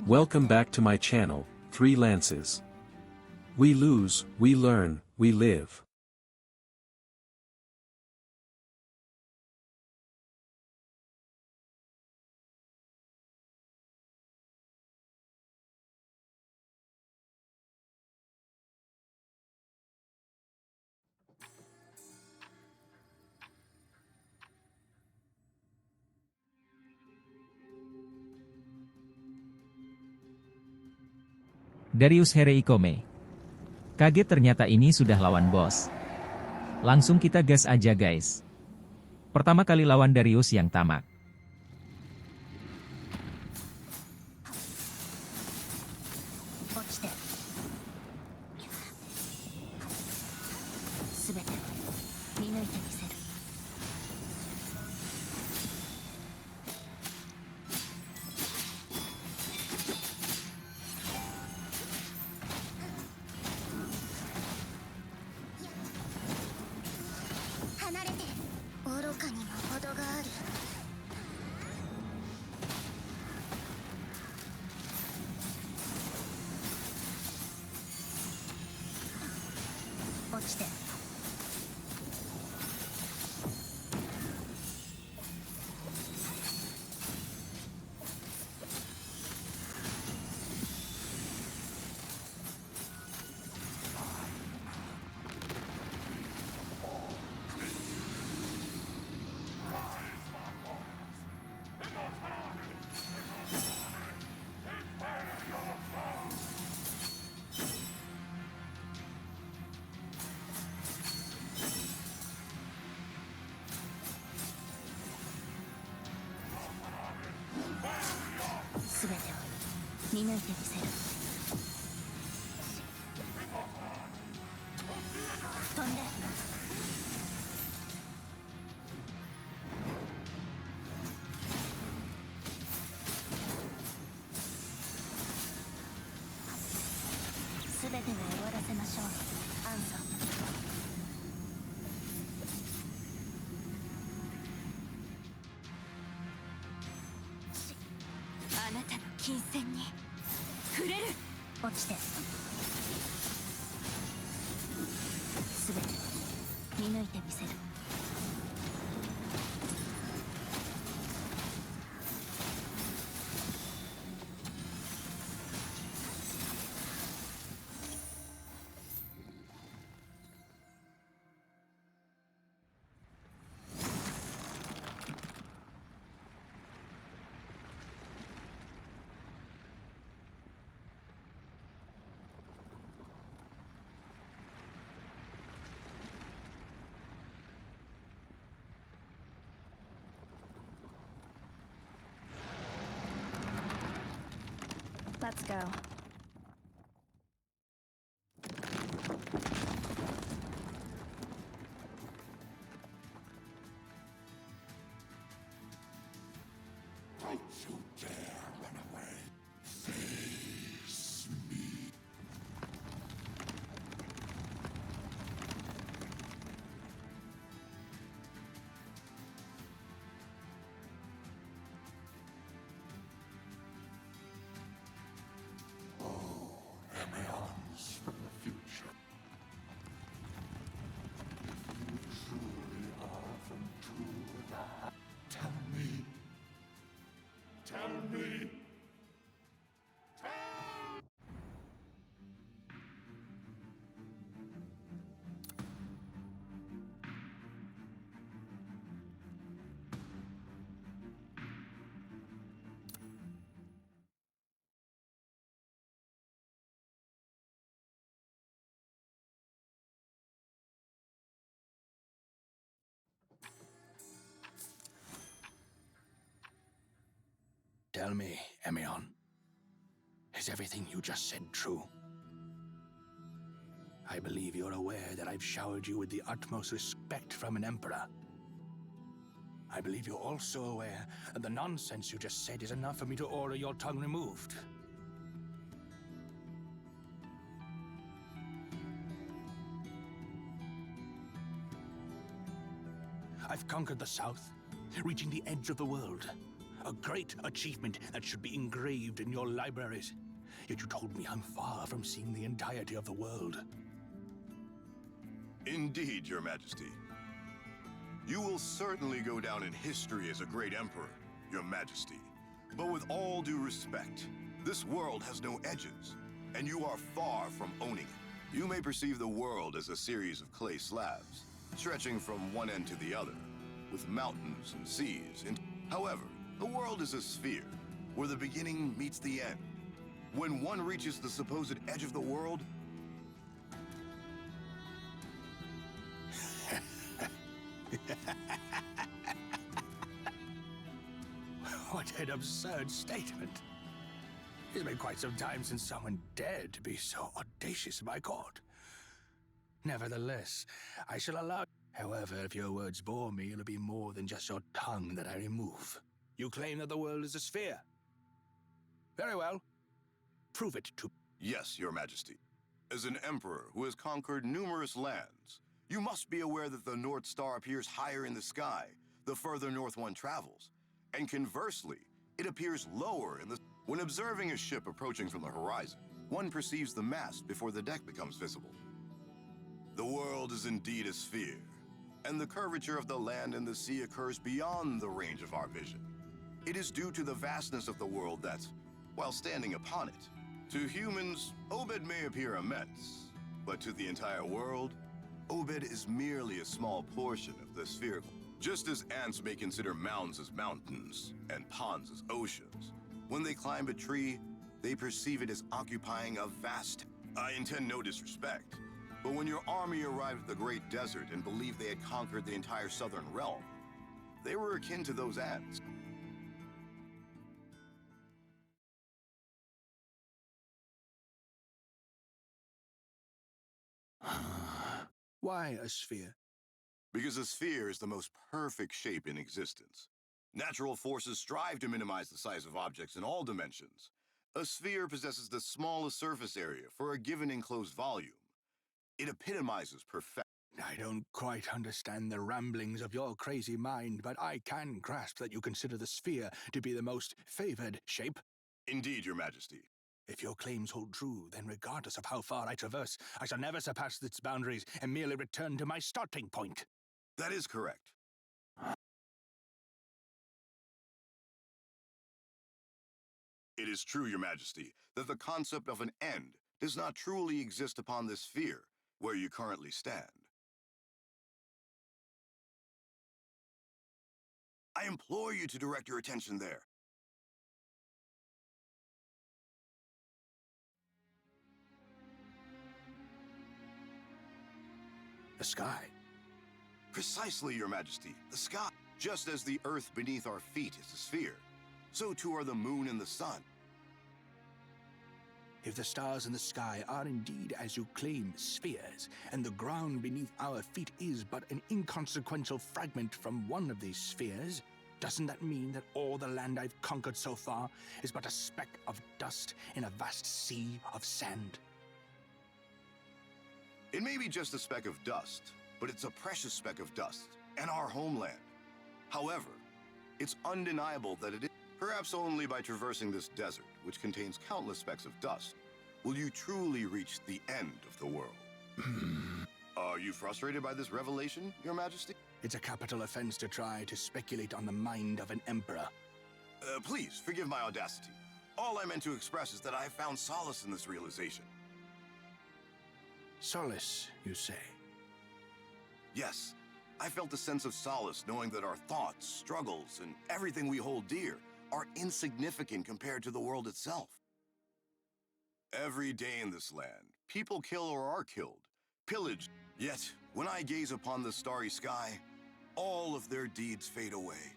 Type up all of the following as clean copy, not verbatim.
Welcome back to my channel, Three Lances. We lose, we learn, we live. Darius Hereikome. Kaget ternyata ini sudah lawan bos. Langsung kita gas aja guys. Pertama kali lawan Darius yang tamak. Let's go. Don't you dare run away. Face me. From the future. You truly are from Tula. Tell me. Tell me. Tell me, Emion, is everything you just said true? I believe you're aware that I've showered you with the utmost respect from an emperor. I believe you're also aware that the nonsense you just said is enough for me to order your tongue removed. I've conquered the south, reaching the edge of the world. A great achievement that should be engraved in your libraries. Yet you told me I'm far from seeing the entirety of the world. Indeed, Your Majesty. You will certainly go down in history as a great emperor, Your Majesty. But with all due respect, this world has no edges, and you are far from owning it. You may perceive the world as a series of clay slabs, stretching from one end to the other, with mountains and seas. However, the world is a sphere, where the beginning meets the end. When one reaches the supposed edge of the world, What an absurd statement. It's been quite some time since someone dared to be so audacious in my court. Nevertheless, I shall allow... However, if your words bore me, it'll be more than just your tongue that I remove. You claim that the world is a sphere. Very well. Prove it to... yes, Your Majesty. As an emperor who has conquered numerous lands, you must be aware that the North Star appears higher in the sky the further north one travels. And conversely, it appears lower in the... When observing a ship approaching from the horizon, one perceives the mast before the deck becomes visible. The world is indeed a sphere, and the curvature of the land and the sea occurs beyond the range of our vision. It is due to the vastness of the world that, while standing upon it, to humans, Obed may appear immense, but to the entire world, Obed is merely a small portion of the spherical. Just as ants may consider mounds as mountains and ponds as oceans, when they climb a tree, they perceive it as occupying a vast... I intend no disrespect, but when your army arrived at the Great Desert and believed they had conquered the entire southern realm, they were akin to those ants. Why a sphere? Because a sphere is the most perfect shape in existence. Natural forces strive to minimize the size of objects in all dimensions. A sphere possesses the smallest surface area for a given enclosed volume. It epitomizes perfection. I don't quite understand the ramblings of your crazy mind, but I can grasp that you consider the sphere to be the most favored shape. Indeed, Your Majesty. If your claims hold true, then regardless of how far I traverse, I shall never surpass its boundaries and merely return to my starting point. That is correct. It is true, Your Majesty, that the concept of an end does not truly exist upon this sphere, where you currently stand. I implore you to direct your attention there. The sky. Precisely, Your Majesty, the sky. Just as the earth beneath our feet is a sphere, so too are the moon and the sun. If the stars in the sky are indeed, as you claim, spheres, and the ground beneath our feet is but an inconsequential fragment from one of these spheres, doesn't that mean that all the land I've conquered so far is but a speck of dust in a vast sea of sand? It may be just a speck of dust, but it's a precious speck of dust, and our homeland. However, it's undeniable that it is. Perhaps only by traversing this desert, which contains countless specks of dust, will you truly reach the end of the world. Are you frustrated by this revelation, Your Majesty? It's a capital offense to try to speculate on the mind of an emperor. Please, forgive my audacity. All I meant to express is that I have found solace in this realization. Solace, you say? Yes, I felt a sense of solace knowing that our thoughts, struggles, and everything we hold dear are insignificant compared to the world itself. Every day in this land, people kill or are killed, pillaged. Yet, when I gaze upon the starry sky, all of their deeds fade away.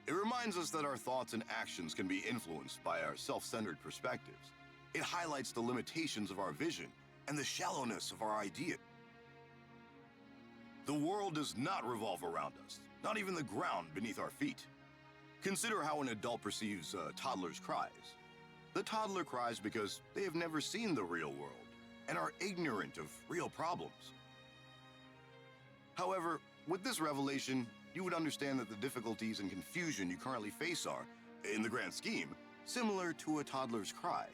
It reminds us that our thoughts and actions can be influenced by our self-centered perspectives. It highlights the limitations of our vision and the shallowness of our idea. The world does not revolve around us, not even the ground beneath our feet. Consider how an adult perceives a toddler's cries. The toddler cries because they have never seen the real world and are ignorant of real problems. However, with this revelation, you would understand that the difficulties and confusion you currently face are In the grand scheme, similar to a toddler's cry.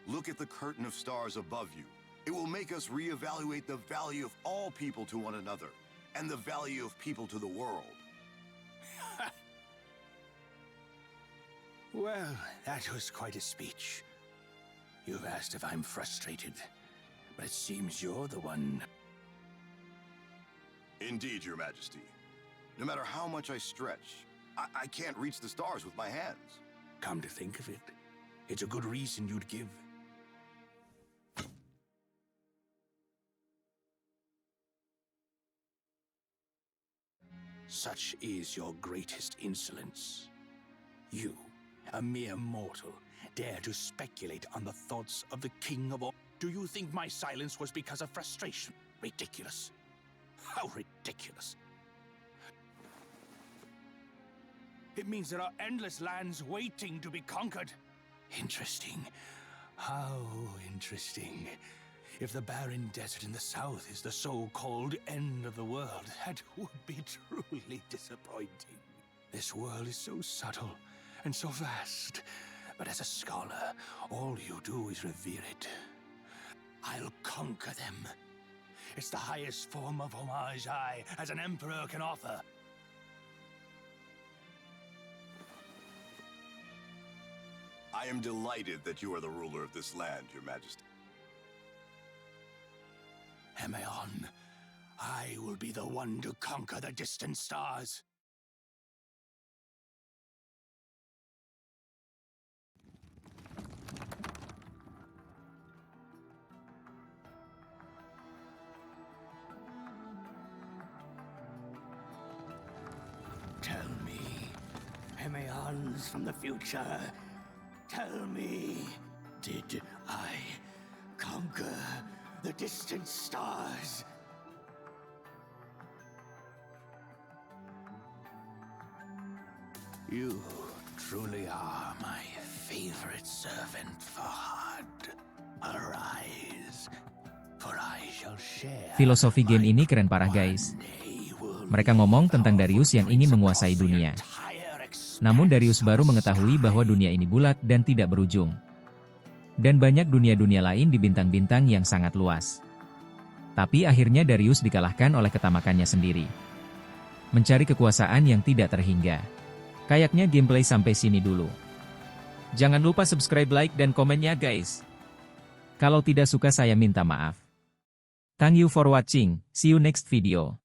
Look at the curtain of stars above you. It will make us reevaluate the value of all people to one another, and the value of people to the world. Well, that was quite a speech. You've asked if I'm frustrated, but it seems you're the one. Indeed, Your Majesty. No matter how much I stretch, I can't reach the stars with my hands. Come to think of it, it's a good reason you'd give. Such is your greatest insolence. You, a mere mortal, dare to speculate on the thoughts of the king of all. Do you think my silence was because of frustration? Ridiculous. How ridiculous. It means there are endless lands waiting to be conquered. Interesting. How interesting. If the barren desert in the south is the so-called end of the world, that would be truly disappointing. This world is so subtle and so vast, but as a scholar, all you do is revere it. I'll conquer them. It's the highest form of homage I, as an emperor, can offer. I am delighted that you are the ruler of this land, Your Majesty. Emeon, I will be the one to conquer the distant stars. Tell me, Emeons from the future, tell me, did I conquer the distant stars? You truly are my favorite servant, Fahad. Arise, for I shall share. Filosofi game ini keren parah guys. Mereka ngomong tentang Darius yang ingin menguasai dunia. Namun Darius baru mengetahui bahwa dunia ini bulat dan tidak berujung. Dan banyak dunia-dunia lain di bintang-bintang yang sangat luas. Tapi akhirnya Darius dikalahkan oleh ketamakannya sendiri. Mencari kekuasaan yang tidak terhingga. Kayaknya gameplay sampai sini dulu. Jangan lupa subscribe, like, dan komennya guys. Kalau tidak suka saya minta maaf. Thank you for watching, see you next video.